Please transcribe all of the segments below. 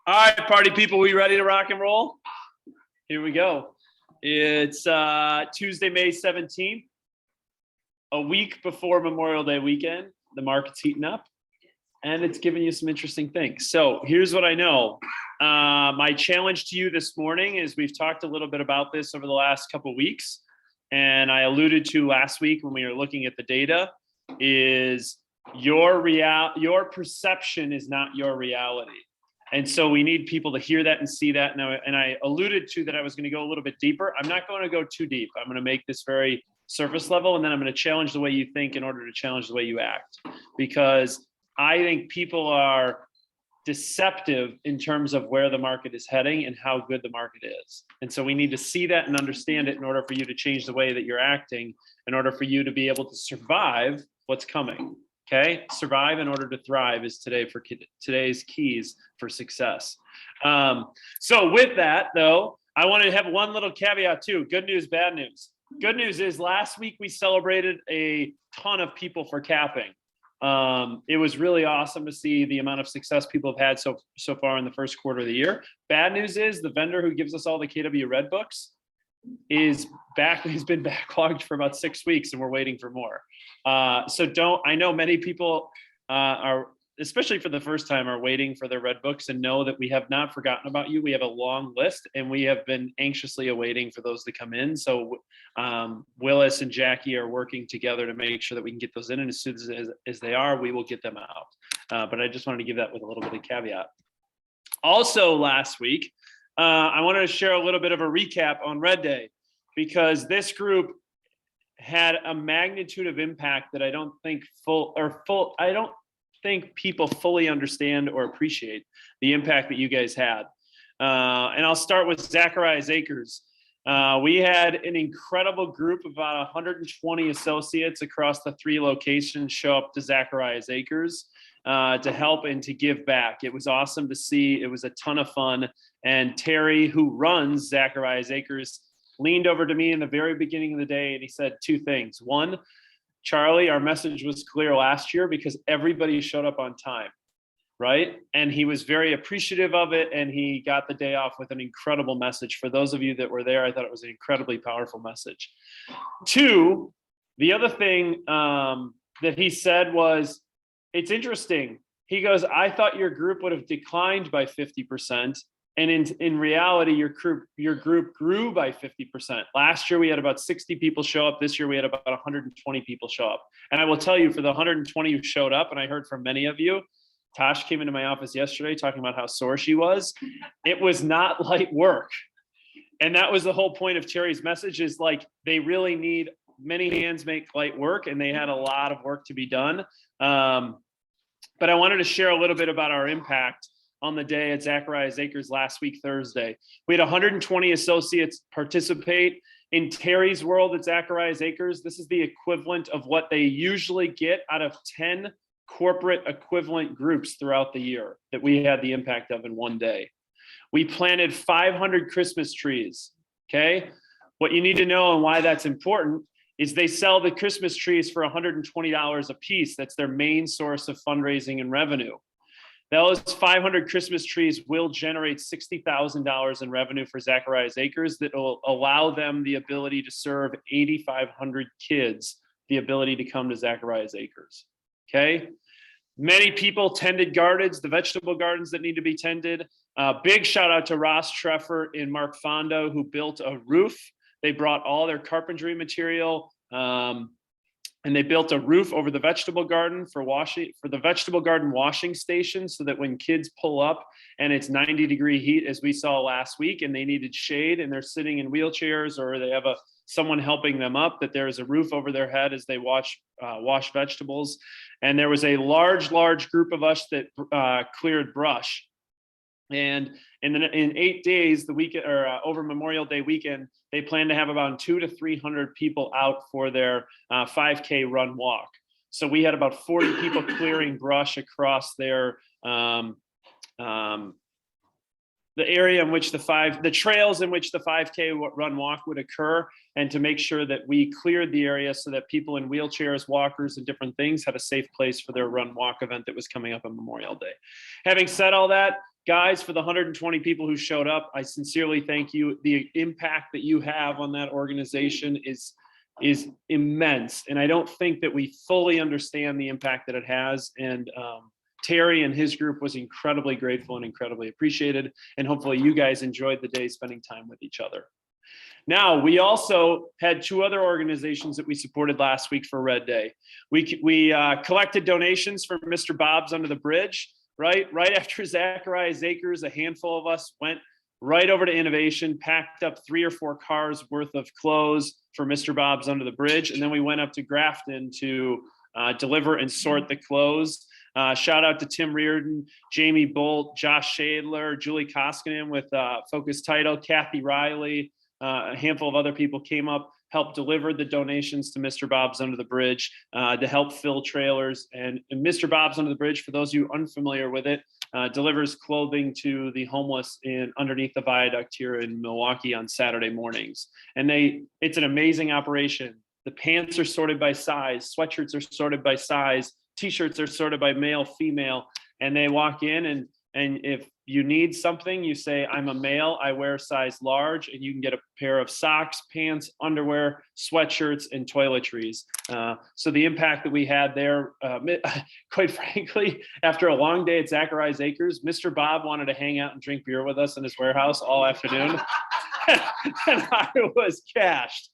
All right, party people, we ready to rock and roll? Here we go. It's Tuesday, May 17th, a week before Memorial Day weekend. The market's heating up, and it's giving you some interesting things. So here's what I know. My challenge to you this morning is we've talked a little bit about this over the last couple of weeks, and I alluded to last week when we were looking at the data, is your perception is not your reality. And so we need people to hear that and see that. And I alluded to that I was going to go a little bit deeper. I'm not going to go too deep. I'm going to make this very surface level, and then I'm going to challenge the way you think in order to challenge the way you act. Because I think people are deceptive in terms of where the market is heading and how good the market is. And so we need to see that and understand it in order for you to change the way that you're acting, in order for you to be able to survive what's coming. Okay, survive in order to thrive is today's keys for success. So with that, though, I want to have one little caveat too. Good news, bad news. Good news is last week we celebrated a ton of people for capping. It was really awesome to see the amount of success people have had so far in the first quarter of the year. Bad news is the vendor who gives us all the KW Red books is back. He's been backlogged for about 6 weeks, and we're waiting for more. I know many people are, especially for the first time, are waiting for their red books, and know that we have not forgotten about you. We have a long list, and we have been anxiously awaiting for those to come in. So Willis and Jackie are working together to make sure that we can get those in, and as soon as they are, we will get them out. But I just wanted to give that with a little bit of caveat. Also last week, I wanted to share a little bit of a recap on Red Day, because this group had a magnitude of impact that I don't think people fully understand or appreciate the impact that you guys had. And I'll start with Zacharias Acres. We had an incredible group of about 120 associates across the 3 locations show up to Zacharias Acres to help and to give back. It was awesome to see. It was a ton of fun. And Terry, who runs Zacharias Acres, leaned over to me in the very beginning of the day, and he said 2 things. One, Charlie, our message was clear last year because everybody showed up on time, right? And he was very appreciative of it, and he got the day off with an incredible message. For those of you that were there, I thought it was an incredibly powerful message. 2, the other thing that he said was, it's interesting. He goes, I thought your group would have declined by 50%. And in reality, your group grew by 50%. Last year, we had about 60 people show up. This year, we had about 120 people show up. And I will tell you, for the 120 who showed up, and I heard from many of you, Tosh came into my office yesterday talking about how sore she was. It was not light work. And that was the whole point of Terry's message, is like, they really need many hands make light work, and they had a lot of work to be done. But I wanted to share a little bit about our impact on the day at Zacharias Acres last week, Thursday. We had 120 associates participate. In Terry's world at Zacharias Acres, this is the equivalent of what they usually get out of 10 corporate equivalent groups throughout the year that we had the impact of in one day. We planted 500 Christmas trees, okay? What you need to know and why that's important is they sell the Christmas trees for $120 a piece. That's their main source of fundraising and revenue. Those 500 Christmas trees will generate $60,000 in revenue for Zacharias Acres that will allow them the ability to serve 8,500 kids, the ability to come to Zacharias Acres, okay? Many people tended gardens, the vegetable gardens that need to be tended. Big shout out to Ross Treffer and Mark Fondo, who built a roof. They brought all their carpentry material, and they built a roof over the vegetable garden for the vegetable garden washing station, so that when kids pull up and it's 90-degree heat, as we saw last week, and they needed shade and they're sitting in wheelchairs, or they have someone helping them up, that there is a roof over their head as they wash vegetables. And there was a large group of us that cleared brush. And in 8 days, the weekend, or over Memorial Day weekend, they plan to have about 200 to 300 people out for their 5K run walk. So we had about 40 people clearing brush across their the area in which the trails in which the 5K run walk would occur, and to make sure that we cleared the area so that people in wheelchairs, walkers, and different things had a safe place for their run walk event that was coming up on Memorial Day. Having said all that, guys, for the 120 people who showed up, I sincerely thank you. The impact that you have on that organization is immense. And I don't think that we fully understand the impact that it has. And Terry and his group was incredibly grateful and incredibly appreciated. And hopefully you guys enjoyed the day spending time with each other. Now, we also had 2 other organizations that we supported last week for Red Day. We collected donations for Mr. Bob's Under the Bridge, right after Zacharias Acres. A handful of us went right over to Innovation, packed up 3 or 4 cars worth of clothes for Mr. Bob's Under the Bridge. And then we went up to Grafton to deliver and sort the clothes. Shout out to Tim Reardon, Jamie Bolt, Josh Shadler, Julie Koskinen with Focus Title, Kathy Riley. A handful of other people came up, helped deliver the donations to Mr. Bob's Under the Bridge to help fill trailers. And Mr. Bob's Under the Bridge, for those of you unfamiliar with it, delivers clothing to the homeless underneath the viaduct here in Milwaukee on Saturday mornings. And it's an amazing operation. The pants are sorted by size, sweatshirts are sorted by size, t-shirts are sorted by male, female, and they walk in and if you need something, you say, I'm a male, I wear size large, and you can get a pair of socks, pants, underwear, sweatshirts, and toiletries. So the impact that we had there, quite frankly, after a long day at Zacharias Acres, Mr. Bob wanted to hang out and drink beer with us in his warehouse all afternoon. And I was cashed.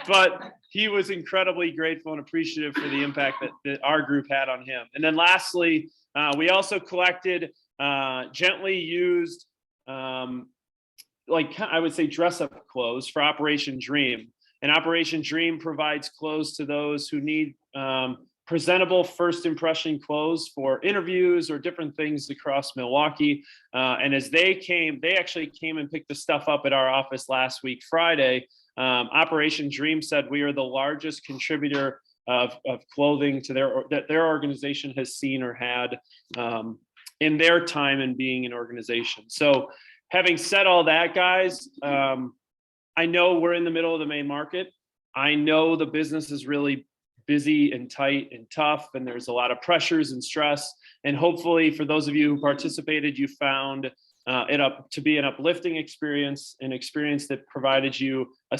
But he was incredibly grateful and appreciative for the impact that our group had on him. And then lastly, we also collected gently used, like I would say, dress-up clothes for Operation Dream. And Operation Dream provides clothes to those who need presentable first impression clothes for interviews or different things across Milwaukee. And as they actually came and picked the stuff up at our office last week, Friday. Operation Dream said we are the largest contributor of clothing to that their organization has seen or had in their time in being an organization. So having said all that, guys, I know we're in the middle of the Main market. I know the business is really busy and tight and tough, and there's a lot of pressures and stress. And hopefully for those of you who participated, you found it to be an uplifting experience, an experience that provided you a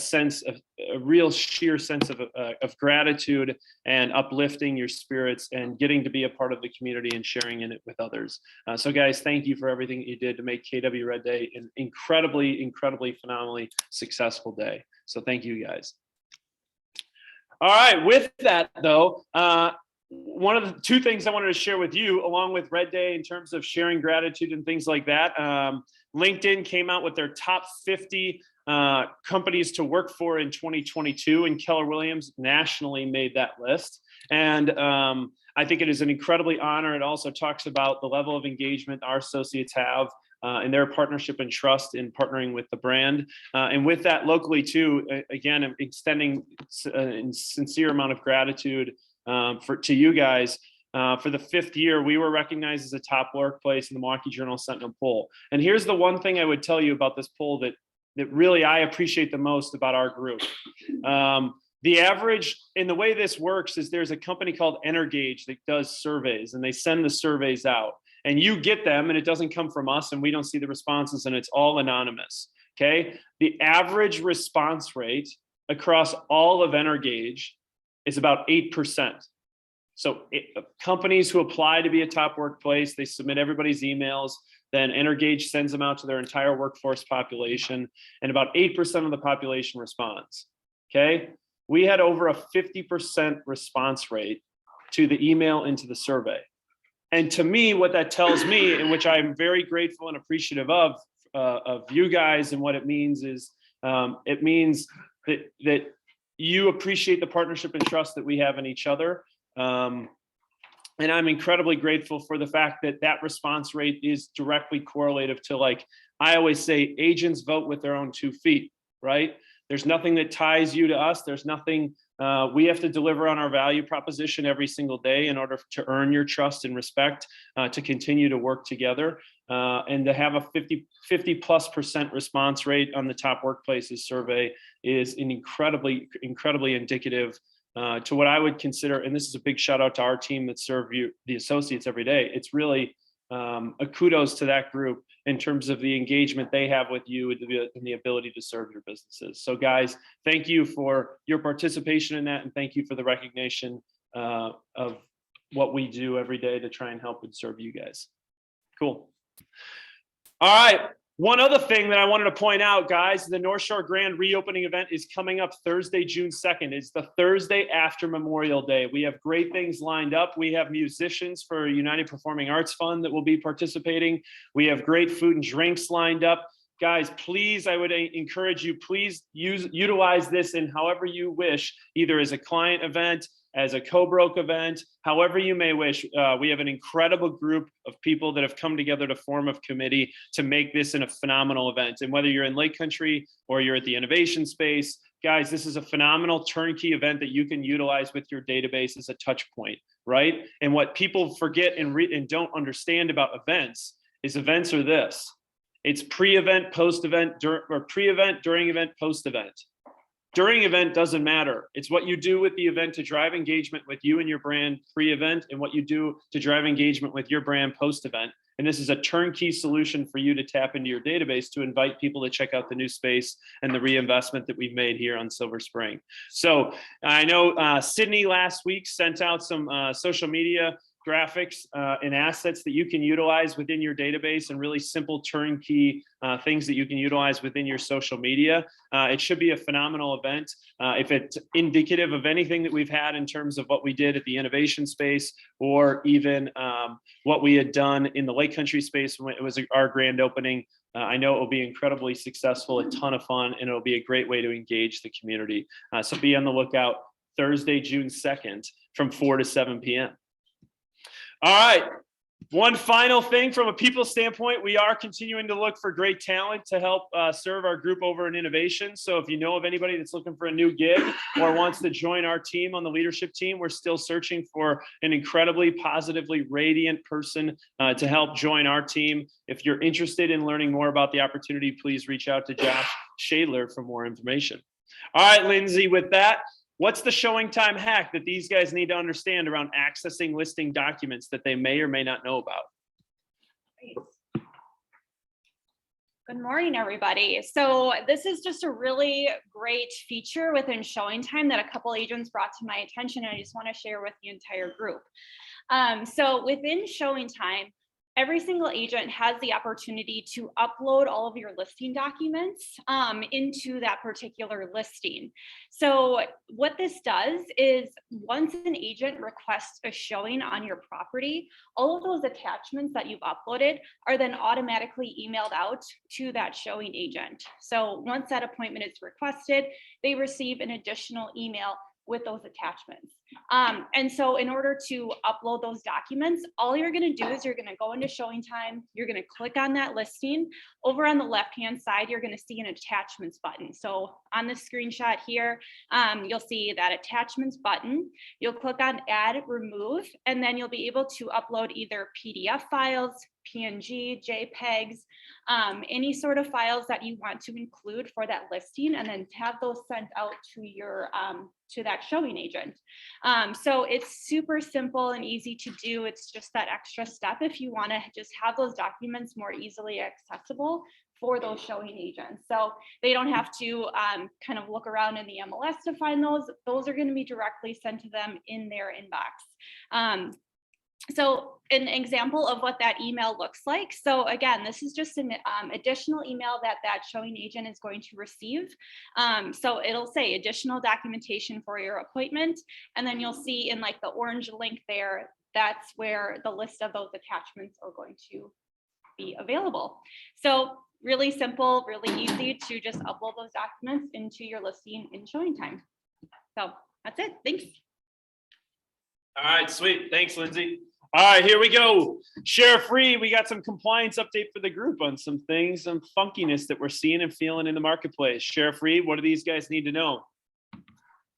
real sheer sense of gratitude and uplifting your spirits and getting to be a part of the community and sharing in it with others. So guys, thank you for everything that you did to make KW Red Day an incredibly, incredibly phenomenally successful day. So thank you guys. All right, with that though, one of the 2 things I wanted to share with you along with Red Day in terms of sharing gratitude and things like that. LinkedIn came out with their top 50 companies to work for in 2022, and Keller Williams nationally made that list. And I think it is an incredibly honor. It also talks about the level of engagement our associates have and their partnership and trust in partnering with the brand. And with that locally too, again, I'm extending a sincere amount of gratitude to you guys. For the 5th year, we were recognized as a top workplace in the Milwaukee Journal Sentinel poll. And here's the one thing I would tell you about this poll that really I appreciate the most about our group. The average, and the way this works is there's a company called Energage that does surveys, and they send the surveys out. And you get them, and it doesn't come from us, and we don't see the responses, and it's all anonymous, okay? The average response rate across all of Energage is about 8%. So companies who apply to be a top workplace, they submit everybody's emails, then Energage sends them out to their entire workforce population, and about 8% of the population responds, okay? We had over a 50% response rate to the email into the survey. And to me, what that tells me, and which I'm very grateful and appreciative of you guys, and what it means is, it means that you appreciate the partnership and trust that we have in each other. And I'm incredibly grateful for the fact that that response rate is directly correlative to, like I always say, agents vote with their own 2 feet, right? There's nothing that ties you to us. There's nothing, we have to deliver on our value proposition every single day in order to earn your trust and respect, to continue to work together, and to have a 50+% response rate on the top workplaces survey is an incredibly indicative to what I would consider, and this is a big shout out to our team that serve you, the associates, every day. It's really a kudos to that group in terms of the engagement they have with you and the ability to serve your businesses. So guys, thank you for your participation in that, and thank you for the recognition of what we do every day to try and help and serve you guys. Cool. All right. One other thing that I wanted to point out, guys, the North Shore Grand reopening event is coming up Thursday, June 2nd. It's the Thursday after Memorial Day. We have great things lined up. We have musicians for United Performing Arts Fund that will be participating. We have great food and drinks lined up. Guys, please, I would encourage you, please utilize this in however you wish, either as a client event, as a co-broke event, however you may wish. We have an incredible group of people that have come together to form a committee to make this a phenomenal event. And whether you're in Lake Country or you're at the innovation space, guys, this is a phenomenal turnkey event that you can utilize with your database as a touch point, right? And what people forget and don't understand about events is events are this. It's pre-event, post-event, or pre-event, during event, post-event. During event doesn't matter. It's what you do with the event to drive engagement with you and your brand pre-event, and what you do to drive engagement with your brand post-event. And this is a turnkey solution for you to tap into your database to invite people to check out the new space and the reinvestment that we've made here on Silver Spring. So I know Sydney last week sent out some social media graphics and assets that you can utilize within your database, and really simple turnkey things that you can utilize within your social media. It should be a phenomenal event. If it's indicative of anything that we've had in terms of what we did at the innovation space, or even what we had done in the Lake Country space when it was our grand opening, I know it will be incredibly successful, a ton of fun, and it'll be a great way to engage the community. So be on the lookout Thursday, June 2nd from 4 to 7 p.m. All right. One final thing from a people standpoint, we are continuing to look for great talent to help serve our group over in innovation. So if you know of anybody that's looking for a new gig or wants to join our team on the leadership team, we're still searching for an incredibly positively radiant person to help join our team. If you're interested in learning more about the opportunity, please reach out to Josh Shadler for more information. All right, Lindsay, with that, what's the showing time hack that these guys need to understand around accessing listing documents that they may or may not know about? Good morning, everybody. So this is just a really great feature within showing time that a couple agents brought to my attention, and I just want to share with the entire group. So within showing time, every single agent has the opportunity to upload all of your listing documents into that particular listing. So what this does is, once an agent requests a showing on your property, all of those attachments that you've uploaded are then automatically emailed out to that showing agent. So once that appointment is requested, they receive an additional email with those attachments. And so in order to upload those documents, all you're gonna do is you're gonna go into showing time, you're gonna click on that listing. Over on the left-hand side, you're gonna see an attachments button. So on the screenshot here, you'll see that attachments button. You'll click on add, remove, and then you'll be able to upload either PDF files, PNG, JPEGs, any sort of files that you want to include for that listing, and then have those sent out to your to that showing agent. So it's super simple and easy to do. It's just that extra step if you want to just have those documents more easily accessible for those showing agents. So they don't have to kind of look around in the MLS to find those. Those are going to be directly sent to them in their inbox. So an example of what that email looks like. So again, this is just an additional email that showing agent is going to receive. So it'll say additional documentation for your appointment. And then you'll see in like the orange link there, that's where the list of those attachments are going to be available. So really simple, really easy to just upload those documents into your listing in showing time. So that's it. Thanks. All right, sweet. Thanks, Lindsay. All right, here we go. Sheriff Reed, we got some compliance update for the group on some things, some funkiness that we're seeing and feeling in the marketplace. Sheriff Reed, what do these guys need to know?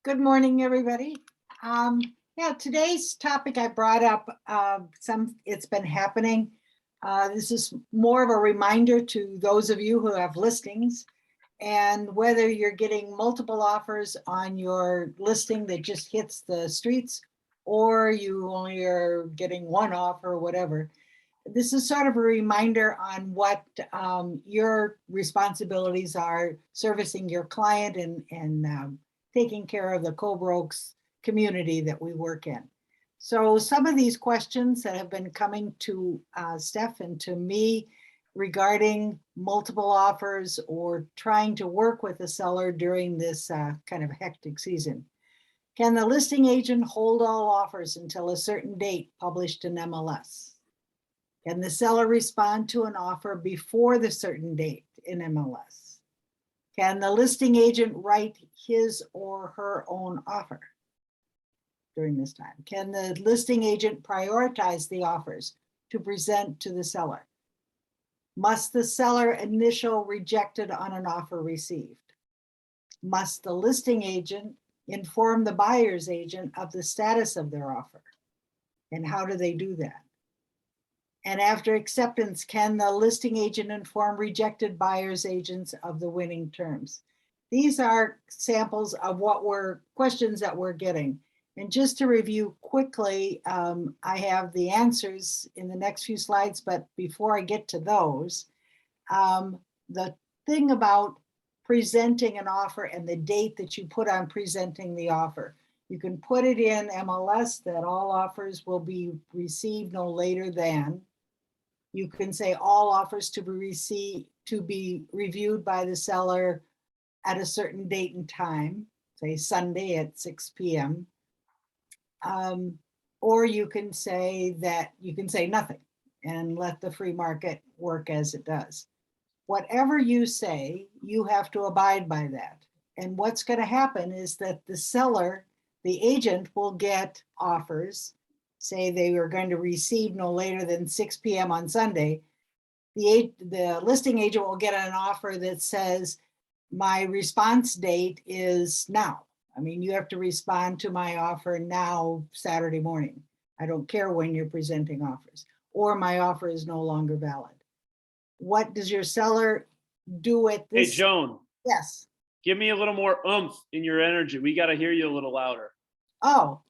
Good morning, everybody. Yeah, today's topic I brought up, it's been happening. This is more of a reminder to those of you who have listings, and whether you're getting multiple offers on your listing that just hits the streets, or you only are getting one offer or whatever. this is sort of a reminder on what your responsibilities are servicing your client and taking care of the co-brokes community that we work in. So some of these questions that have been coming to Steph and to me regarding multiple offers or trying to work with the seller during this kind of hectic season. Can the listing agent hold all offers until a certain date published in MLS? Can the seller respond to an offer before the certain date in MLS? Can the listing agent write his or her own offer during this time? Can the listing agent prioritize the offers to present to the seller? Must the seller initial rejected on an offer received? Must the listing agent inform the buyer's agent of the status of their offer? And how do they do that? And after acceptance, can the listing agent inform rejected buyer's agents of the winning terms? These are samples of questions that we're getting. And just to review quickly, I have the answers in the next few slides, but before I get to those, the thing about presenting an offer and the date that you put on presenting the offer. You can put it in MLS that all offers will be received no later than. You can say all offers to be reviewed by the seller at a certain date and time, say Sunday at 6 p.m. Or you can say nothing and let the free market work as it does. Whatever you say, you have to abide by that. And what's going to happen is that the seller, the agent, will get offers, say they are going to receive no later than 6 p.m. on Sunday. The listing agent will get an offer that says, my response date is now. I mean, you have to respond to my offer now, Saturday morning. I don't care when you're presenting offers, or my offer is no longer valid. What does your seller do at this? Hey, Joan. Yes. Give me a little more oomph in your energy. We got to hear you a little louder. Oh,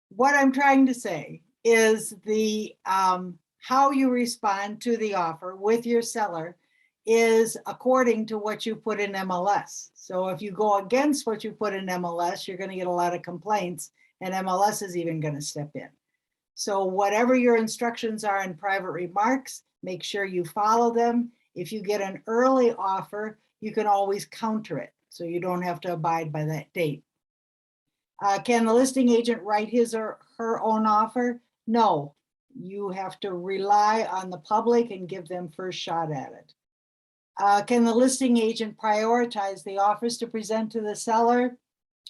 what I'm trying to say is the how you respond to the offer with your seller is according to what you put in MLS. So if you go against what you put in MLS, you're going to get a lot of complaints, and MLS is even going to step in. So whatever your instructions are in private remarks, make sure you follow them. If you get an early offer, you can always counter it, so you don't have to abide by that date. Can the listing agent write his or her own offer? No, you have to rely on the public and give them first shot at it. Can the listing agent prioritize the offers to present to the seller?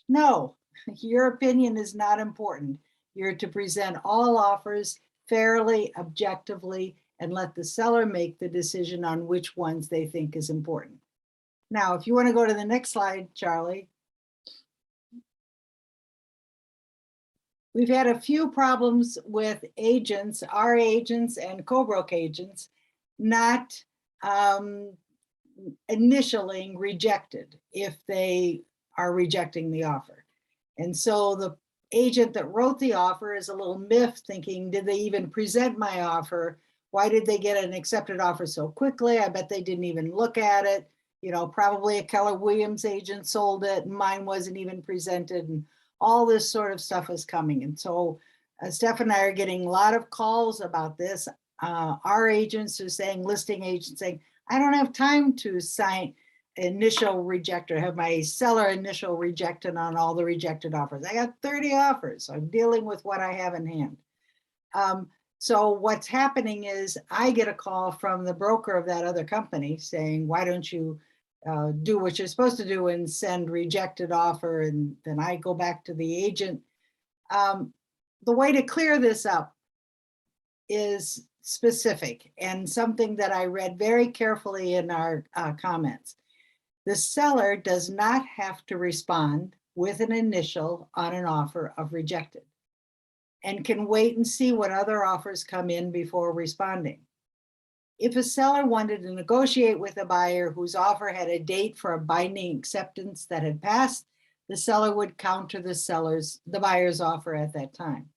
No, your opinion is not important. You're to present all offers fairly, objectively, and let the seller make the decision on which ones they think is important. Now, if you want to go to the next slide, Charlie. We've had a few problems with agents, our agents and co-broke agents, not initially rejected if they are rejecting the offer. And so the agent that wrote the offer is a little miffed, thinking, did they even present my offer? Why did they get an accepted offer so quickly? I bet they didn't even look at it. You know, probably a Keller Williams agent sold it, and mine wasn't even presented, and all this sort of stuff is coming. And so Steph and I are getting a lot of calls about this. Our agents are saying, listing agents saying, I don't have time to sign initial reject or have my seller initial rejected on all the rejected offers. I got 30 offers. So I'm dealing with what I have in hand. So what's happening is I get a call from the broker of that other company saying, why don't you do what you're supposed to do and send rejected offer? And then I go back to the agent. The way to clear this up is specific and something that I read very carefully in our comments. The seller does not have to respond with an initial on an offer of rejected and can wait and see what other offers come in before responding. If a seller wanted to negotiate with a buyer whose offer had a date for a binding acceptance that had passed, the seller would counter the buyer's offer at that time.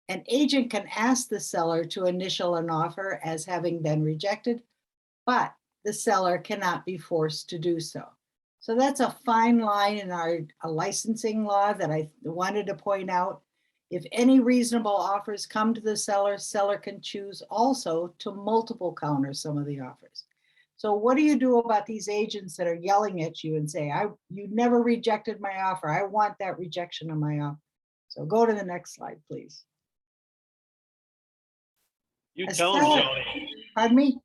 An agent can ask the seller to initial an offer as having been rejected, but the seller cannot be forced to do so. So that's a fine line in our licensing law that I wanted to point out. If any reasonable offers come to the seller can choose also to multiple counter some of the offers. So what do you do about these agents that are yelling at you and say, you never rejected my offer. I want that rejection of my offer. So go to the next slide, please. You A tell him, seller- Joni. Pardon me?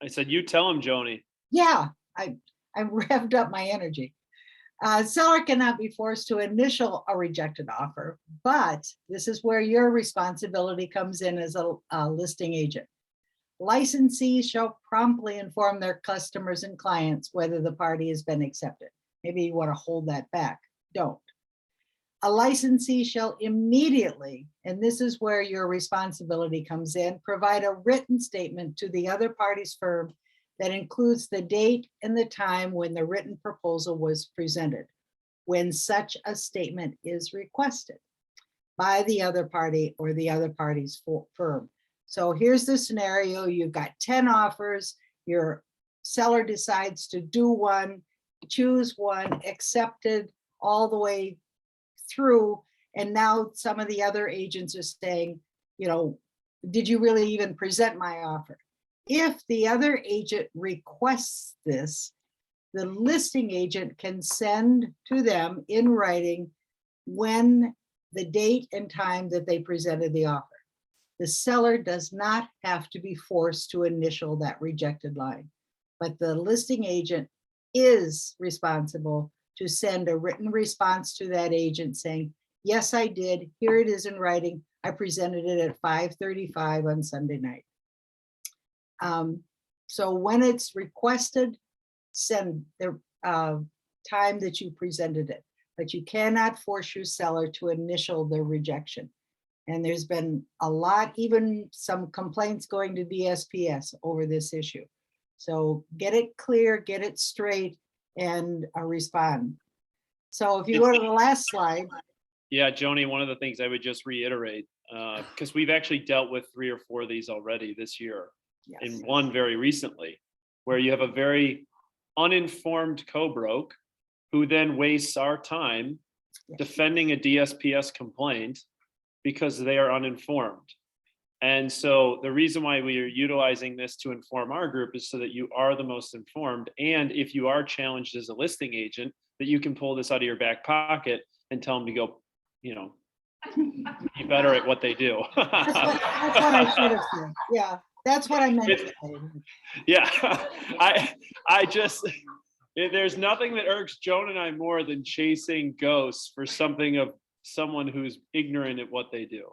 I said, you tell him, Joni. Yeah, I revved up my energy. Seller cannot be forced to initial a rejected offer, but this is where your responsibility comes in as a listing agent. Licensees shall promptly inform their customers and clients whether the party has been accepted. Maybe you want to hold that back. Don't. A licensee shall immediately, and this is where your responsibility comes in, provide a written statement to the other party's firm that includes the date and the time when the written proposal was presented, when such a statement is requested by the other party or the other party's firm. So here's the scenario. You've got 10 offers. Your seller decides to do one, choose one, accepted all the way through. And now some of the other agents are saying, did you really even present my offer? If the other agent requests this, the listing agent can send to them in writing when the date and time that they presented the offer. The seller does not have to be forced to initial that rejected line, but the listing agent is responsible to send a written response to that agent saying, yes, I did. Here it is in writing. I presented it at 5:35 on Sunday night. So when it's requested, send the time that you presented it, but you cannot force your seller to initial the rejection. And there's been a lot, even some complaints going to DSPS over this issue. So get it clear, get it straight, and respond. So if you go to the last slide. Yeah, Joni, one of the things I would just reiterate, because we've actually dealt with 3 or 4 of these already this year, Yes. and one very recently, where you have a very uninformed co-broke who then wastes our time Yes. defending a DSPS complaint because they are uninformed. And so the reason why we are utilizing this to inform our group is so that you are the most informed. And if you are challenged as a listing agent, that you can pull this out of your back pocket and tell them to go, be better at what they do. That's what I should have said. Yeah, that's what I meant to say. Yeah, there's nothing that irks Joan and I more than chasing ghosts for something of someone who's ignorant at what they do.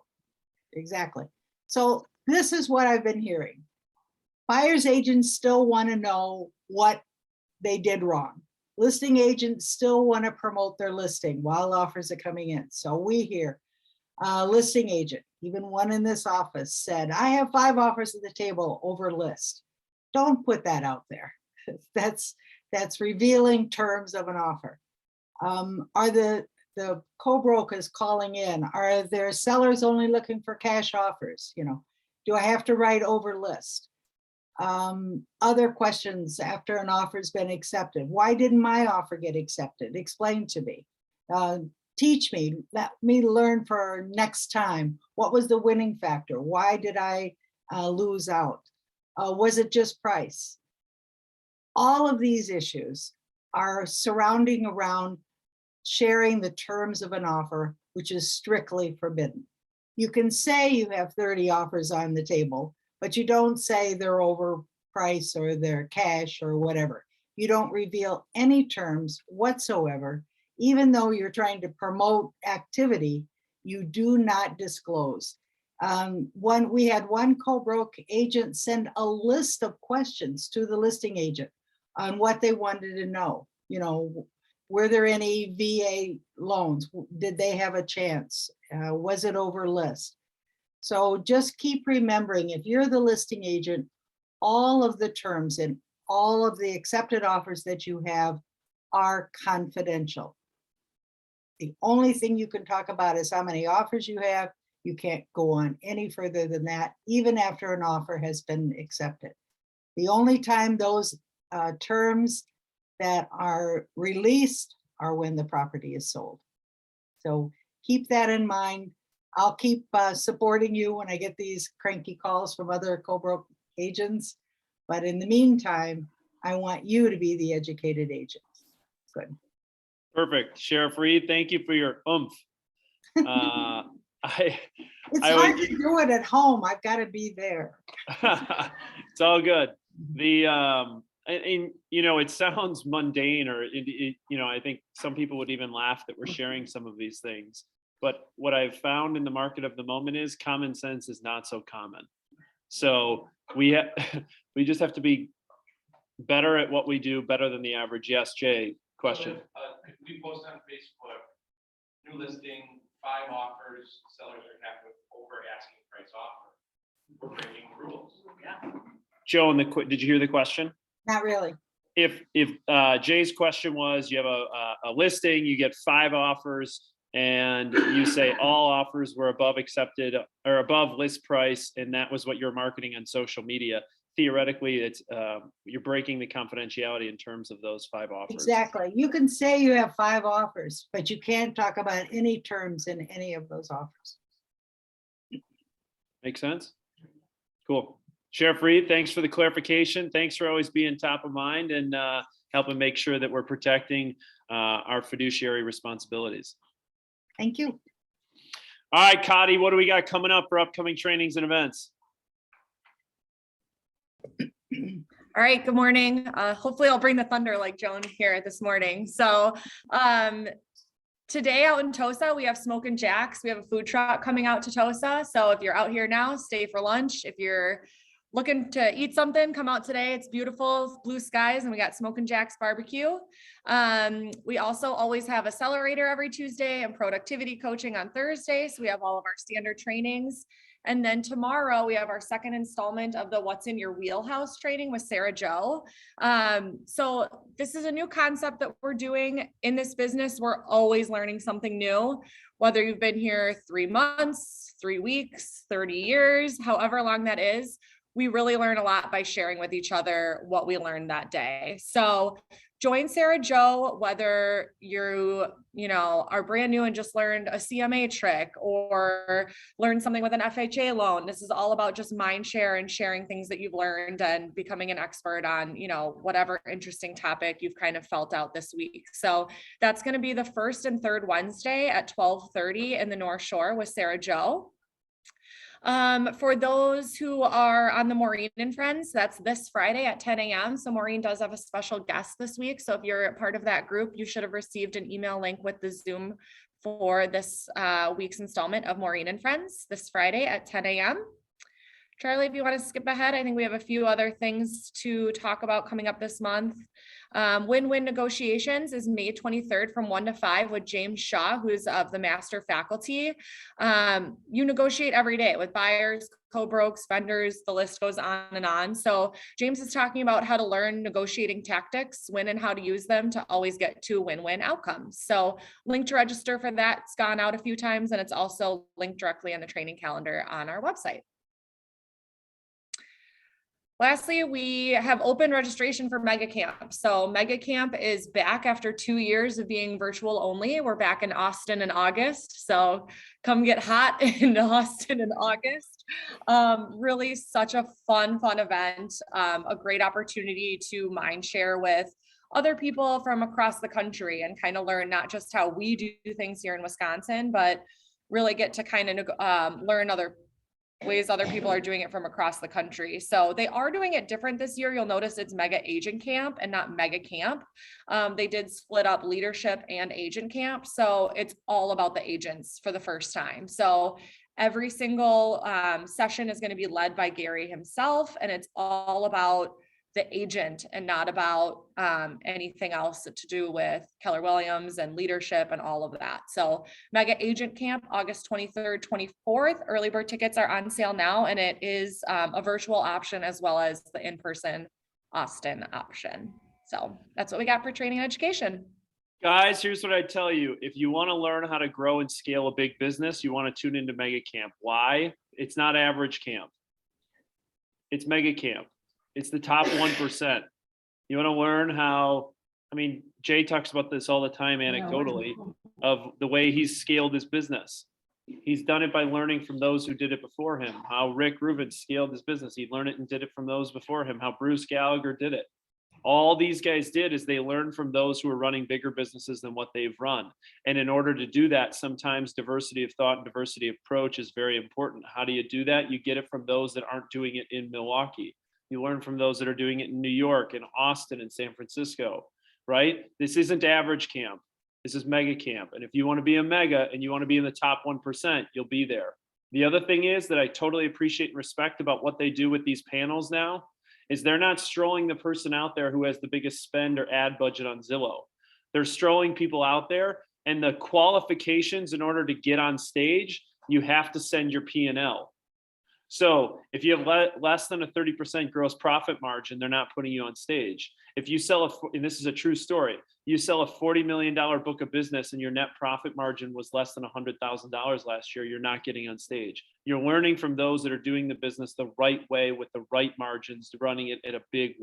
Exactly. So this is what I've been hearing. Buyer's agents still want to know what they did wrong. Listing agents still want to promote their listing while offers are coming in. So we hear listing agent, even one in this office said, I have 5 offers at the table over list. Don't put that out there. That's revealing terms of an offer. Are the co-brokers calling in? Are there sellers only looking for cash offers? Do I have to write over list? Other questions after an offer's been accepted. Why didn't my offer get accepted? Explain to me. Teach me, let me learn for next time. What was the winning factor? Why did I lose out? Was it just price? All of these issues are surrounding around sharing the terms of an offer, which is strictly forbidden. You can say you have 30 offers on the table, but you don't say they're overpriced or they're cash or whatever. You don't reveal any terms whatsoever. Even though you're trying to promote activity, you do not disclose. We had one co-broke agent send a list of questions to the listing agent on what they wanted to know. Were there any VA loans? Did they have a chance? Was it over list? So just keep remembering, if you're the listing agent, all of the terms and all of the accepted offers that you have are confidential. The only thing you can talk about is how many offers you have You can't go on any further than that, even after an offer has been accepted. The only time those terms that are released are when the property is sold. So keep that in mind. I'll keep supporting you when I get these cranky calls from other co-broke agents. But in the meantime, I want you to be the educated agent. Good. Perfect. Sheriff Reed, thank you for your oomph. It's I hard would- to do it at home. I've got to be there. It's all good. The and you know, it sounds mundane, or you know, I think some people would even laugh that we're sharing some of these things. But what I've found in the market of the moment is common sense is not so common. So we we just have to be better at what we do, better than the average. Yes, Jay. Question. Could we post on Facebook, new listing, 5 offers, sellers are happy with over asking price offer? We're breaking the rules. Yeah. Joe, did you hear the question? Not really. If Jay's question was, you have a listing, you get 5 offers, and you say all offers were above accepted or above list price, and that was what you're marketing on social media, theoretically, it's you're breaking the confidentiality in terms of those 5 offers. Exactly. You can say you have 5 offers, but you can't talk about any terms in any of those offers. Make sense? Cool. Sheriff Reed, thanks for the clarification. Thanks for always being top of mind and helping make sure that we're protecting our fiduciary responsibilities. Thank you. All right, Cotty, what do we got coming up for upcoming trainings and events? All right, good morning. Hopefully I'll bring the thunder like Joan here this morning. So today out in Tosa, we have Smokin' Jacks. We have a food truck coming out to Tosa. So if you're out here now, stay for lunch. If you're looking to eat something, come out today. It's beautiful, blue skies, and we got Smokin' Jacks barbecue. We also always have Accelerator every Tuesday and productivity coaching on Thursday. So we have all of our standard trainings. And then tomorrow we have our second installment of the What's in Your Wheelhouse training with Sarah Jo. So this is a new concept that we're doing in this business. We're always learning something new, whether you've been here 3 months, 3 weeks, 30 years, however long that is. We really learn a lot by sharing with each other what we learned that day. So join Sarah Jo, whether you are brand new and just learned a CMA trick or learned something with an FHA loan. This is all about just mind share and sharing things that you've learned and becoming an expert on, whatever interesting topic you've kind of felt out this week. So that's going to be the first and third Wednesday at 12:30 in the North Shore with Sarah Jo. For those who are on the Maureen and Friends, that's this Friday at 10 a.m. So Maureen does have a special guest this week. So if you're a part of that group, you should have received an email link with the Zoom for this week's installment of Maureen and Friends this Friday at 10 a.m. Charlie, if you want to skip ahead, I think we have a few other things to talk about coming up this month. Win-win negotiations is May 23rd from 1 to 5 with James Shaw, who's of the master faculty. You negotiate every day with buyers, co-brokes, vendors, the list goes on and on. So James is talking about how to learn negotiating tactics, when and how to use them to always get to win-win outcomes. So link to register for that. It's gone out a few times and it's also linked directly on the training calendar on our website. Lastly, we have open registration for Mega Camp. So Mega Camp is back after 2 years of being virtual only. We're back in Austin in August. So come get hot in Austin in August. Really such a fun event. A great opportunity to mind share with other people from across the country and kind of learn not just how we do things here in Wisconsin, but really get to kind of learn other ways other people are doing it from across the country. So they are doing it different this year. You'll notice it's Mega Agent Camp and not Mega Camp. They did split up leadership and agent camp. So it's all about the agents for the first time. So every single session is going to be led by Gary himself. And it's all about the agent and not about anything else to do with Keller Williams and leadership and all of that. So Mega Agent Camp, August 23rd, 24th. Early bird tickets are on sale now, and it is a virtual option as well as the in-person Austin option. So that's what we got for training and education. Guys, here's what I tell you. If you want to learn how to grow and scale a big business, you want to tune into Mega Camp. Why? It's not average camp. It's Mega Camp. It's the top 1%. You want to learn how, I mean, Jay talks about this all the time anecdotally of the way he's scaled his business. He's done it by learning from those who did it before him. How Rick Rubin scaled his business. He learned it and did it from those before him. How Bruce Gallagher did it. All these guys did is they learned from those who are running bigger businesses than what they've run. And in order to do that, sometimes diversity of thought and diversity of approach is very important. How do you do that? You get it from those that aren't doing it in Milwaukee. You learn from those that are doing it in New York and Austin and San Francisco, right? This isn't average camp. This is mega camp. And if you want to be a mega and you want to be in the top 1%, you'll be there. The other thing is that I totally appreciate and respect about what they do with these panels now is they're not strolling the person out there who has the biggest spend or ad budget on Zillow. They're strolling people out there, and the qualifications in order to get on stage, you have to send your P&L. So if you have less than a 30% gross profit margin, they're not putting you on stage. If you sell and this is a true story, you sell a $40 million book of business and your net profit margin was less than $100,000 last year, you're not getting on stage. You're learning from those that are doing the business the right way with the right margins, running it at a big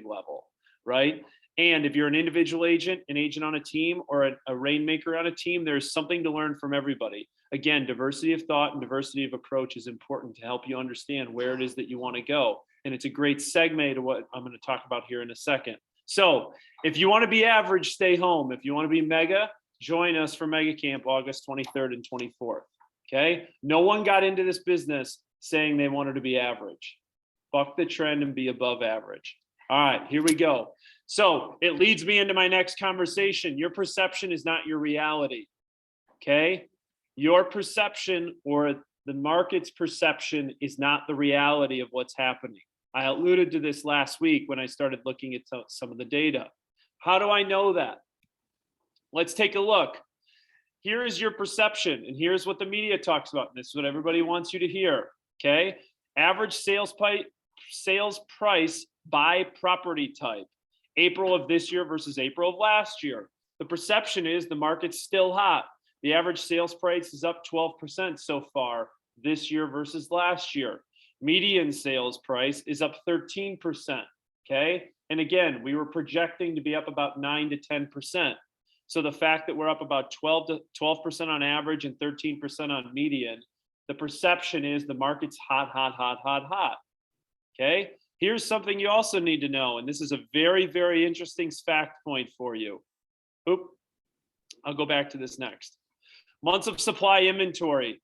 level, right? And if you're an individual agent, an agent on a team, or a rainmaker on a team, there's something to learn from everybody. Again, diversity of thought and diversity of approach is important to help you understand where it is that you want to go. And it's a great segue to what I'm going to talk about here in a second. So if you want to be average, stay home. If you want to be mega, join us for Mega Camp August 23rd and 24th. Okay. No one got into this business saying they wanted to be average. Buck the trend and be above average. All right, here we go. So it leads me into my next conversation. Your perception is not your reality. Okay. Your perception or the market's perception is not the reality of what's happening. I alluded to this last week when I started looking at some of the data. How do I know that? Let's take a look. Here is your perception, and here's what the media talks about. And this is what everybody wants you to hear. Okay. Average sales price by property type. April of this year versus April of last year. The perception is the market's still hot. The average sales price is up 12% so far this year versus last year. Median sales price is up 13%. Okay. And again, we were projecting to be up about 9 to 10%. So the fact that we're up about 12% on average and 13% on median, the perception is the market's hot, hot, hot, hot, hot. Okay. Here's something you also need to know, and this is a very, very interesting fact point for you. Oop, I'll go back to this next. Months of supply inventory,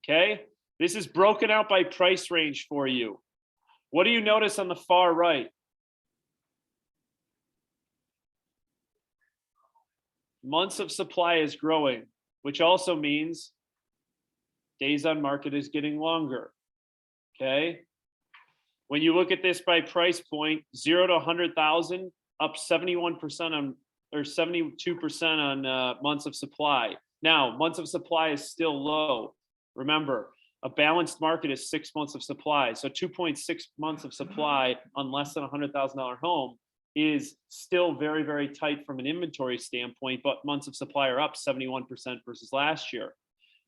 okay? This is broken out by price range for you. What do you notice on the far right? Months of supply is growing, which also means days on market is getting longer, okay? When you look at this by price point, 0 to 100,000, up 71% on, or 72% on months of supply. Now, months of supply is still low. Remember, a balanced market is 6 months of supply. So 2.6 months of supply on less than $100,000 home is still very, very tight from an inventory standpoint, but months of supply are up 71% versus last year.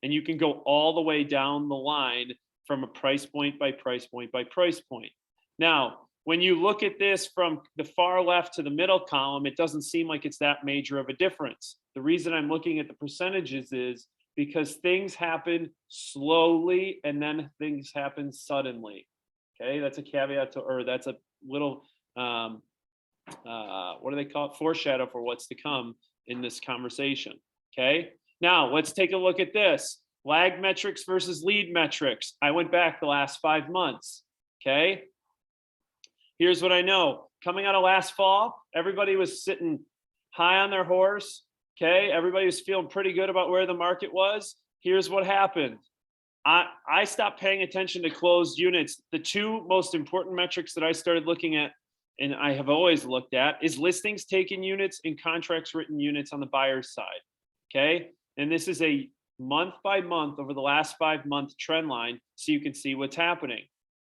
And you can go all the way down the line from a price point by price point by price point. Now, when you look at this from the far left to the middle column, it doesn't seem like it's that major of a difference. The reason I'm looking at the percentages is because things happen slowly and then things happen suddenly. Okay, that's a caveat to, or that's a little, what do they call it? Foreshadow for what's to come in this conversation. Okay, now let's take a look at this. Lag metrics versus lead metrics. I went back the last 5 months. Okay. Here's what I know. Coming out of last fall, everybody was sitting high on their horse. Okay. Everybody was feeling pretty good about where the market was. Here's what happened. I stopped paying attention to closed units. The two most important metrics that I started looking at, and I have always looked at, is listings taken units and contracts written units on the buyer's side. Okay. And this is a month by month over the last 5 month trend line, so you can see what's happening.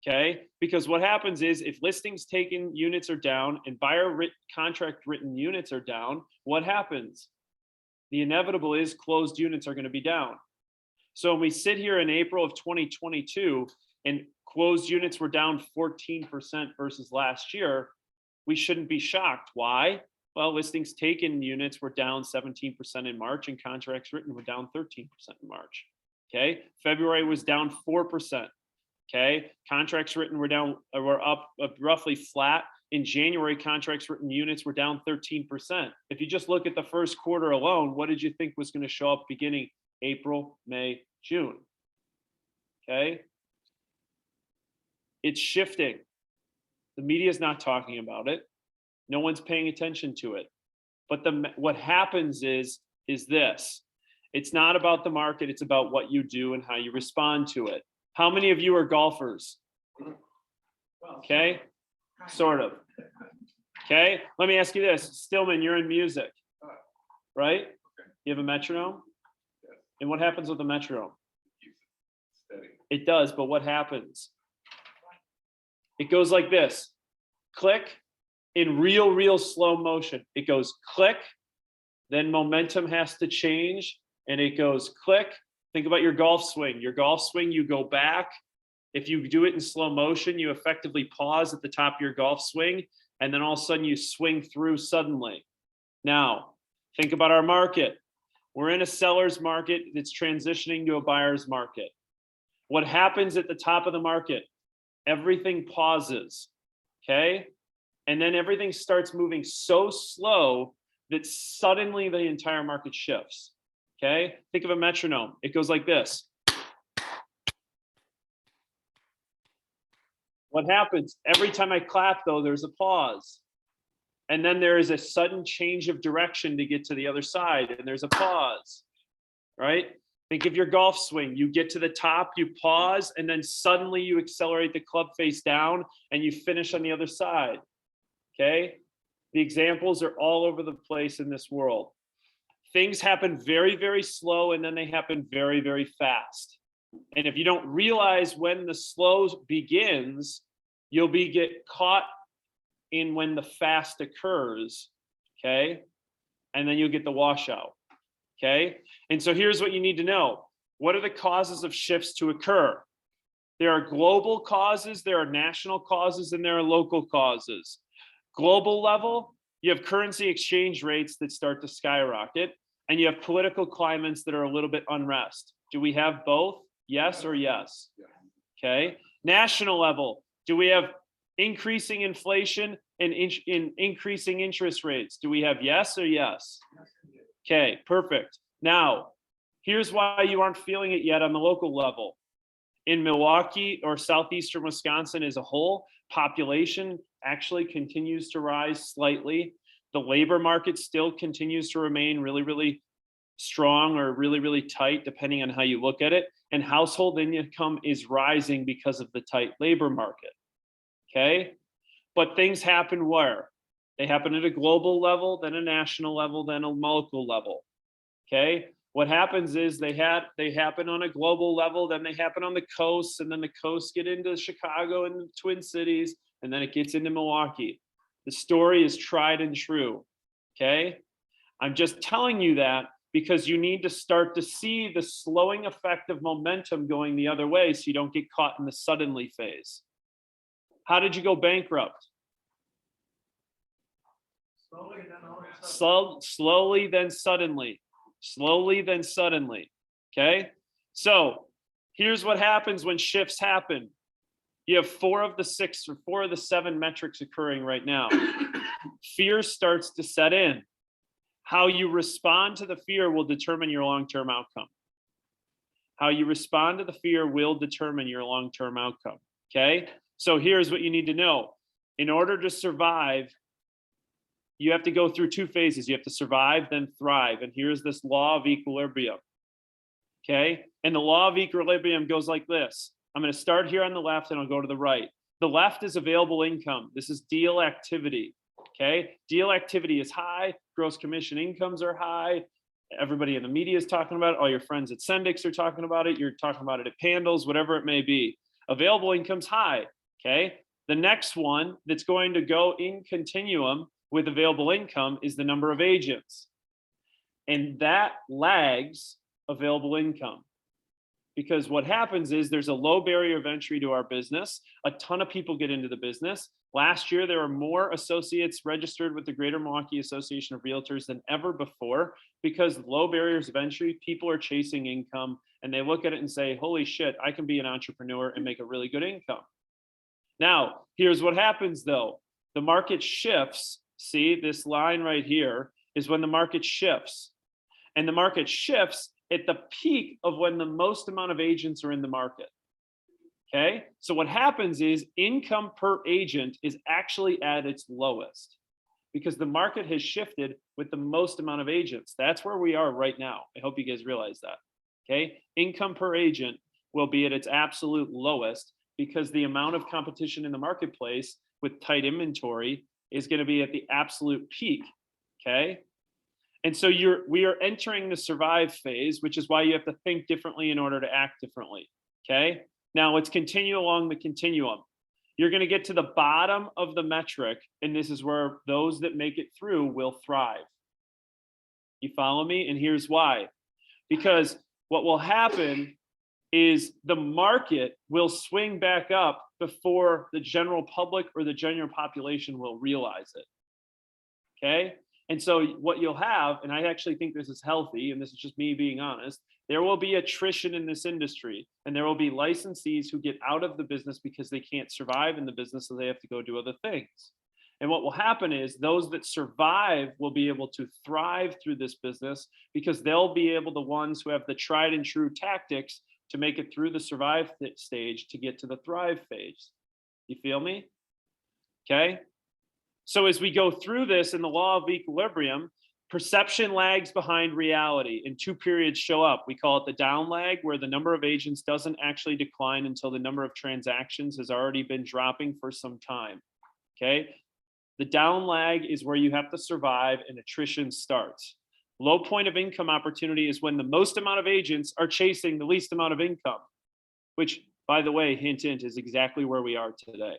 Okay, because what happens is if listings taken units are down and contract written units are down, what happens? The inevitable is closed units are going to be down. So when we sit here in April of 2022 and closed units were down 14% versus last year, we shouldn't be shocked. Why? Well, listings taken units were down 17% in March and contracts written were down 13% in March. Okay, February was down 4%. Okay, contracts written were up roughly flat. In January, contracts written units were down 13%. If you just look at the first quarter alone, what did you think was going to show up beginning April, May, June? Okay, it's shifting. The media is not talking about it. No one's paying attention to it. But what happens is this. It's not about the market. It's about what you do and how you respond to it. How many of you are golfers? Okay, sort of. Okay, let me ask you this. Stillman, you're in music, right? You have a metronome? And what happens with the metronome? It does, but what happens? It goes like this. Click, in real slow motion. It goes click, then momentum has to change, and it goes click. Think about your golf swing. Your golf swing, you go back. If you do it in slow motion, you effectively pause at the top of your golf swing, and then all of a sudden you swing through suddenly. Now, think about our market. We're in a seller's market that's transitioning to a buyer's market. What happens at the top of the market? Everything pauses, okay? And then everything starts moving so slow that suddenly the entire market shifts. Okay, think of a metronome. It goes like this. What happens? Every time I clap, though, there's a pause. And then there is a sudden change of direction to get to the other side, and there's a pause, right? Think of your golf swing. You get to the top, you pause, and then suddenly you accelerate the club face down, and you finish on the other side, okay? The examples are all over the place in this world. Things happen very, very slow, and then they happen very, very fast. And if you don't realize when the slow begins, you'll get caught in when the fast occurs, okay? And then you'll get the washout, okay? And so here's what you need to know. What are the causes of shifts to occur? There are global causes, there are national causes, and there are local causes. Global level, you have currency exchange rates that start to skyrocket, and you have political climates that are a little bit unrest. Do we have both? Yes or yes? Okay. National level, do we have increasing inflation and increasing interest rates? Do we have yes or yes? Okay, perfect. Now, here's why you aren't feeling it yet on the local level. In Milwaukee or southeastern Wisconsin as a whole, population actually continues to rise slightly. The labor market still continues to remain really, really strong or really, really tight, depending on how you look at it. And household income is rising because of the tight labor market. Okay. But things happen where? They happen at a global level, then a national level, then a local level. Okay. What happens is they happen on a global level, then they happen on the coast, and then the coasts get into Chicago and the Twin Cities, and then it gets into Milwaukee. The story is tried and true, okay? I'm just telling you that because you need to start to see the slowing effect of momentum going the other way so you don't get caught in the suddenly phase. How did you go bankrupt? Slowly, then suddenly. Slowly, then suddenly, okay? So here's what happens when shifts happen. You have 4 of the 6 or 4 of the 7 metrics occurring right now. Fear starts to set in. How you respond to the fear will determine your long-term outcome. How you respond to the fear will determine your long-term outcome, okay? So here's what you need to know. In order to survive, you have to go through 2 phases. You have to survive, then thrive. And here's this law of equilibrium, okay? And the law of equilibrium goes like this. I'm going to start here on the left and I'll go to the right. The left is available income. This is deal activity, okay? Deal activity is high. Gross commission incomes are high. Everybody in the media is talking about it. All your friends at Sendix are talking about it. You're talking about it at Pandals, whatever it may be. Available income's high, okay? The next one that's going to go in continuum with available income is the number of agents. And that lags available income. Because what happens is there's a low barrier of entry to our business. A ton of people get into the business. Last year, there were more associates registered with the Greater Milwaukee Association of Realtors than ever before, because low barriers of entry, people are chasing income and they look at it and say, holy shit, I can be an entrepreneur and make a really good income. Now, here's what happens though. The market shifts. See, this line right here is when the market shifts. And the market shifts at the peak of when the most amount of agents are in the market. Okay, so what happens is income per agent is actually at its lowest because the market has shifted with the most amount of agents. That's where we are right now. I hope you guys realize that. Okay, income per agent will be at its absolute lowest because the amount of competition in the marketplace with tight inventory is going to be at the absolute peak. Okay. And so we are entering the survive phase, which is why you have to think differently in order to act differently. Okay. Now let's continue along the continuum. You're going to get to the bottom of the metric, and this is where those that make it through will thrive. You follow me? And here's why. Because what will happen is the market will swing back up before the general public or the general population will realize it. Okay. And so what you'll have, and I actually think this is healthy, and this is just me being honest, there will be attrition in this industry, and there will be licensees who get out of the business because they can't survive in the business, so they have to go do other things. And what will happen is those that survive will be able to thrive through this business because they'll be able, the ones who have the tried and true tactics to make it through the survive stage to get to the thrive phase. You feel me? Okay. So as we go through this in the law of equilibrium, perception lags behind reality and two periods show up. We call it the down lag, where the number of agents doesn't actually decline until the number of transactions has already been dropping for some time. Okay. The down lag is where you have to survive and attrition starts. Low point of income opportunity is when the most amount of agents are chasing the least amount of income, which, by the way, hint, hint, is exactly where we are today.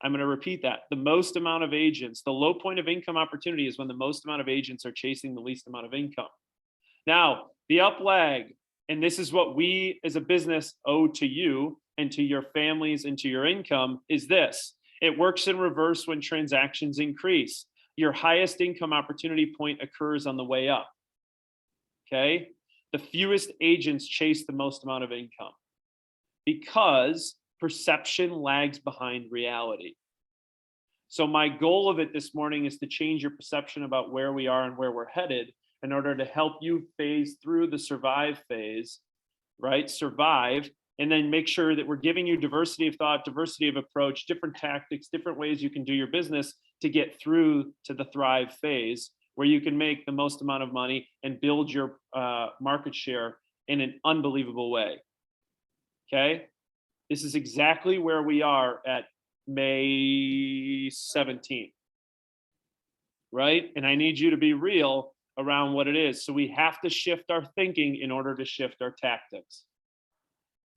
I'm going to repeat that. The most amount of agents, the low point of income opportunity is when the most amount of agents are chasing the least amount of income. Now, the up lag, and this is what we as a business owe to you and to your families and to your income, is this. It works in reverse when transactions increase. Your highest income opportunity point occurs on the way up. Okay? The fewest agents chase the most amount of income because perception lags behind reality. So my goal of it this morning is to change your perception about where we are and where we're headed in order to help you phase through the survive phase, right? Survive, and then make sure that we're giving you diversity of thought, diversity of approach, different tactics, different ways you can do your business to get through to the thrive phase where you can make the most amount of money and build your market share in an unbelievable way. Okay? This is exactly where we are at May 17th, right? And I need you to be real around what it is. So we have to shift our thinking in order to shift our tactics.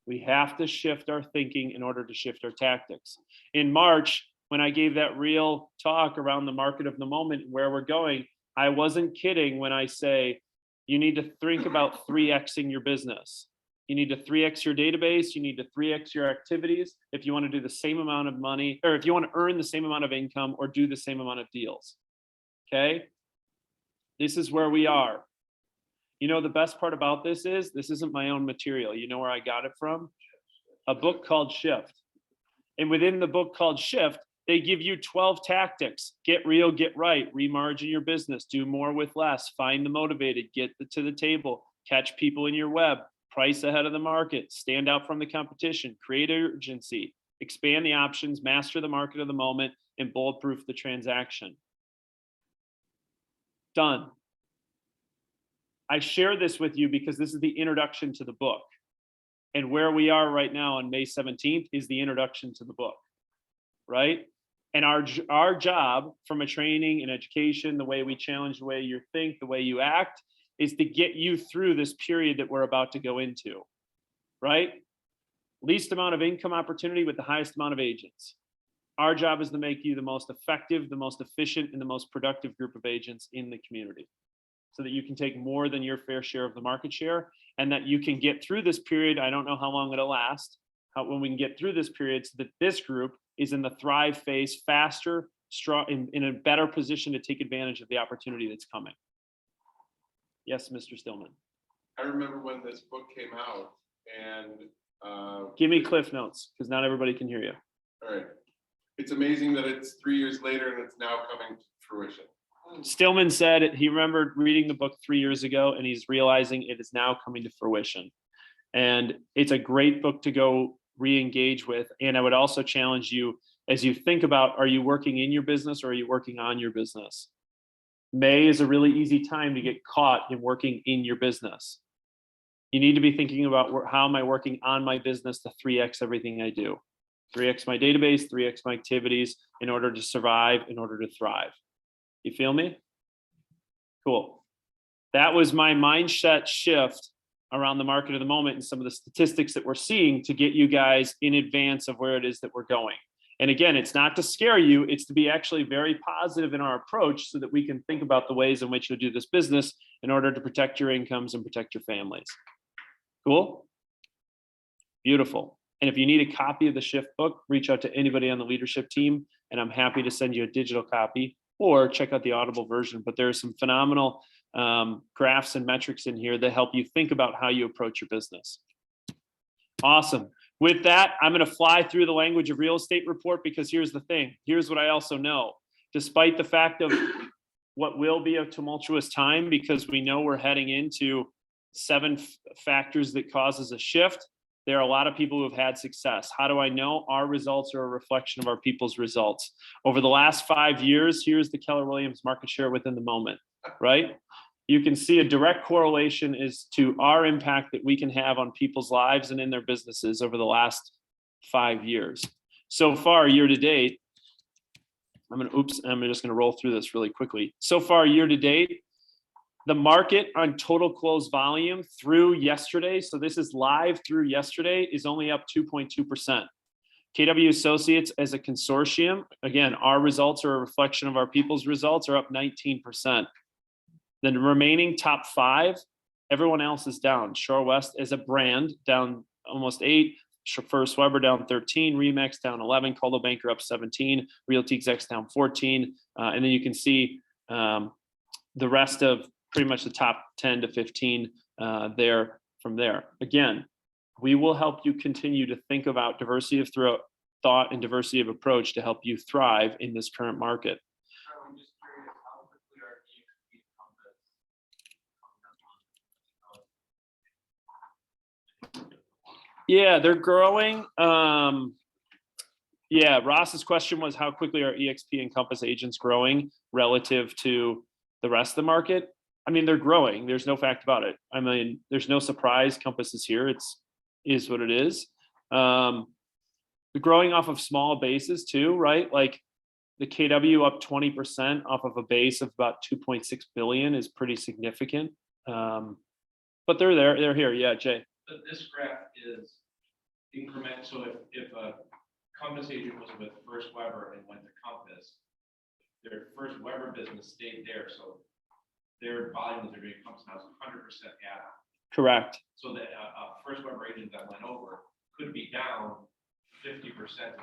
We have to shift our thinking in order to shift our tactics. In March, when I gave that real talk around the market of the moment, where we're going, I wasn't kidding when I say, you need to think about 3Xing your business. You need to 3X your database. You need to 3X your activities if you want to do the same amount of money, or if you want to earn the same amount of income or do the same amount of deals. Okay? This is where we are. You know, the best part about this isn't my own material. You know where I got it from? A book called Shift. And within the book called Shift, they give you 12 tactics. Get real, get right, remargin your business, do more with less, find the motivated, get to the table, catch people in your web, price ahead of the market, stand out from the competition, create urgency, expand the options, master the market of the moment, and bulletproof the transaction. Done. I share this with you because this is the introduction to the book. And where we are right now on May 17th is the introduction to the book, right? And our job from a training and education, the way we challenge the way you think, the way you act, is to get you through this period that we're about to go into, right? least amount of income opportunity with the highest amount of agents. Our job is to make you the most effective, the most efficient, and the most productive group of agents in the community, so that you can take more than your fair share of the market share, and that you can get through this period. I don't know how long it'll last, when we can get through this period, so that this group is in the thrive phase faster, strong, in a better position to take advantage of the opportunity that's coming. Yes, Mr. Stillman. I remember when this book came out, and Give me cliff notes, because not everybody can hear you. all right, it's amazing that it's 3 years later and it's now coming to fruition. Stillman said he remembered reading the book 3 years ago, and he's realizing it is now coming to fruition. And it's a great book to go re-engage with. And I would also challenge you, as you think about, are you working in your business or are you working on your business? May is a really easy time to get caught in working in your business. You need to be thinking about how am I working on my business to 3x everything I do. 3x my database, 3x my activities, in order to survive, in order to thrive. You feel me? Cool. That was my mindset shift around the market of the moment and some of the statistics that we're seeing to get you guys in advance of where it is that we're going. And again, it's not to scare you, it's to be actually very positive in our approach, so that we can think about the ways in which you'll do this business in order to protect your incomes and protect your families. Cool? Beautiful. And if you need a copy of the Shift book, reach out to anybody on the leadership team, and I'm happy to send you a digital copy, or check out the Audible version. But there are some phenomenal graphs and metrics in here that help you think about how you approach your business. Awesome. With that, I'm going to fly through the language of real estate report, because here's the thing. Here's what I also know. Despite the fact of what will be a tumultuous time, because we know we're heading into 7 factors that causes a shift, there are a lot of people who have had success. How do I know? Our results are a reflection of our people's results. Over the last 5 years, here's the Keller Williams market share within the moment, right? You can see a direct correlation is to our impact that we can have on people's lives and in their businesses over the last 5 years. So far, year to date, I'm just gonna roll through this really quickly. So far, year to date, the market on total closed volume through yesterday, so this is live through yesterday, is only up 2.2%. KW Associates as a consortium, again, our results are a reflection of our people's results, are up 19%. The remaining top 5, everyone else is down. Shore West as a brand down almost 8, First Weber down 13, Remax down 11, Coldwell Banker up 17, Realty Execs down 14, and then you can see the rest of pretty much the top 10 to 15 there from there. Again, we will help you continue to think about diversity of thought and diversity of approach to help you thrive in this current market. I'm just curious, how quickly are EXP Compass? Yeah, they're growing. Yeah, Ross's question was how quickly are EXP and Compass agents growing relative to the rest of the market? I mean, they're growing. There's no fact about it. I mean, there's no surprise. Compass is here. Is what it is. They're growing off of small bases too, right? Like the KW up 20% off of a base of about 2.6 billion is pretty significant. But they're there. They're here. Yeah, Jay. But this graph is increment. So if a Compass agent was with First Weber and went to Compass, their First Weber business stayed there. So their volume that they're doing Compass now is 100% add-on. Correct. So that a First Weber agent that went over could be down 50%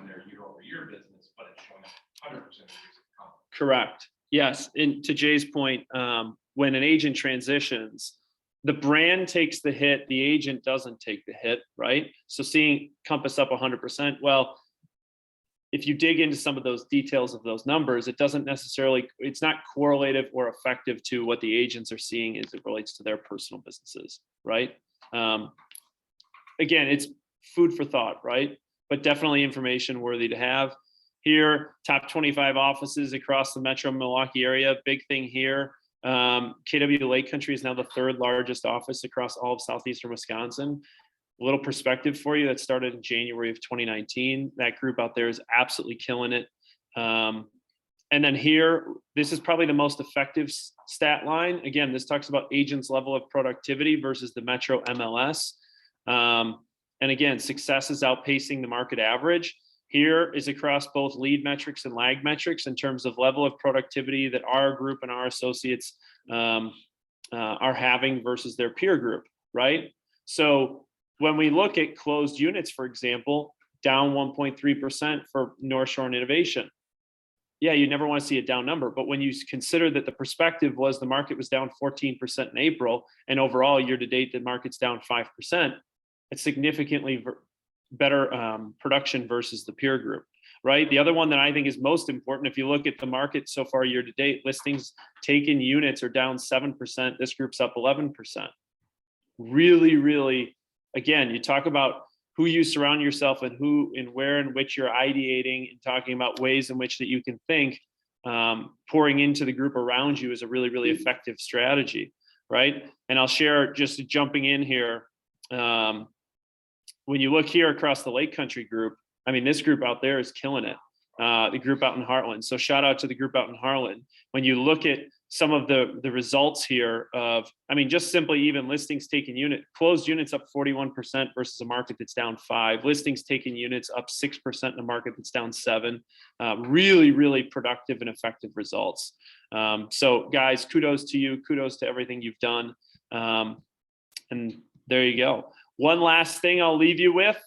in their year-over-year business, but it's showing 100% increase in Compass. Correct. Yes. And to Jay's point, when an agent transitions, the brand takes the hit, the agent doesn't take the hit, right? So seeing Compass up 100%, well, if you dig into some of those details of those numbers, it doesn't necessarily, it's not correlative or effective to what the agents are seeing as it relates to their personal businesses, right? Again, it's food for thought, right? But definitely information worthy to have. Here, top 25 offices across the metro Milwaukee area. Big thing here. KW Lake Country is now the 3rd largest office across all of southeastern Wisconsin. A little perspective for you, that started in January of 2019. That group out there is absolutely killing it. And then here, this is probably the most effective stat line. Again, this talks about agents' level of productivity versus the metro MLS. And And again, success is outpacing the market average. Here is across both lead metrics and lag metrics in terms of level of productivity that our group and our associates are having versus their peer group, right? So when we look at closed units, for example, down 1.3% for North Shore and Innovation. Yeah, you never want to see a down number, but when you consider that the perspective was the market was down 14% in April, and overall year to date, the market's down 5%, it's significantly better production versus the peer group, right? The other one that I think is most important, if you look at the market so far year to date, listings taken units are down 7%. This group's up 11%. Really, really, again, you talk about who you surround yourself and who and where in which you're ideating and talking about ways in which that you can think, pouring into the group around you is a really, really effective strategy, right? And I'll share, just jumping in here, when you look here across the Lake Country group, I mean, this group out there is killing it. The group out in Heartland. So shout out to the group out in Heartland. When you look at some of the results here of, I mean, just simply even listings taken unit, closed units up 41% versus a market that's down 5%. Listings taken units up 6% in a market that's down 7%. Really, really productive and effective results. So guys, kudos to you. Kudos to everything you've done. And there you go. One last thing I'll leave you with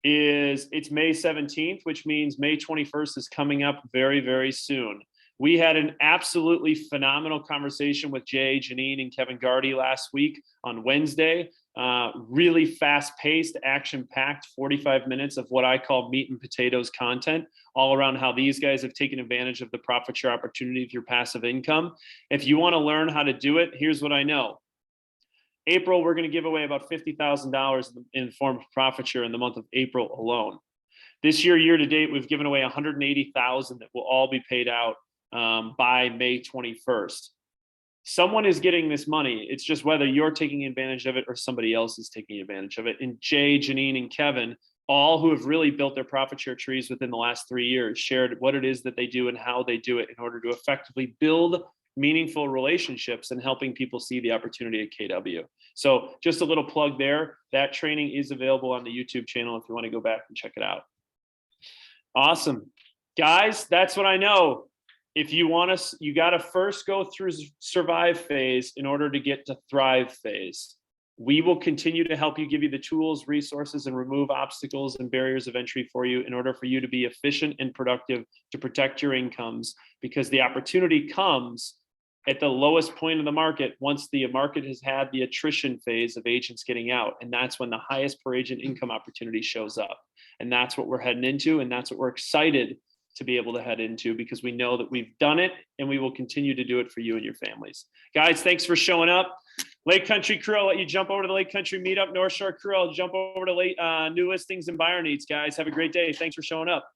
is it's May 17th, which means May 21st is coming up very, very soon. We had an absolutely phenomenal conversation with Jay, Janine, and Kevin Gardy last week on Wednesday. Really fast-paced, action-packed 45 minutes of what I call meat and potatoes content, all around how these guys have taken advantage of the profit share opportunity of your passive income. If you want to learn how to do it, here's what I know. April, we're going to give away about $50,000 in the form of profit share in the month of April alone. This year, year to date, we've given away $180,000 that will all be paid out by May 21st. Someone is getting this money. It's just whether you're taking advantage of it or somebody else is taking advantage of it. And Jay, Janine, and Kevin, all who have really built their profit share trees within the last 3 years, shared what it is that they do and how they do it in order to effectively build meaningful relationships and helping people see the opportunity at KW. So just a little plug there. That training is available on the YouTube channel if you want to go back and check it out. Awesome. Guys, that's what I know. If you want to, you got to first go through survive phase in order to get to thrive phase. We will continue to help you, give you the tools, resources, and remove obstacles and barriers of entry for you in order for you to be efficient and productive to protect your incomes, because the opportunity comes at the lowest point of the market once the market has had the attrition phase of agents getting out. And that's when the highest per agent income opportunity shows up. And that's what we're heading into. And that's what we're excited to be able to head into, because we know that we've done it and we will continue to do it for you and your families. Guys, thanks for showing up. Lake Country crew, I'll let you jump over to the Lake Country meetup. North Shore crew, I'll jump over to new listings and buyer needs. Guys, have a great day. Thanks for showing up.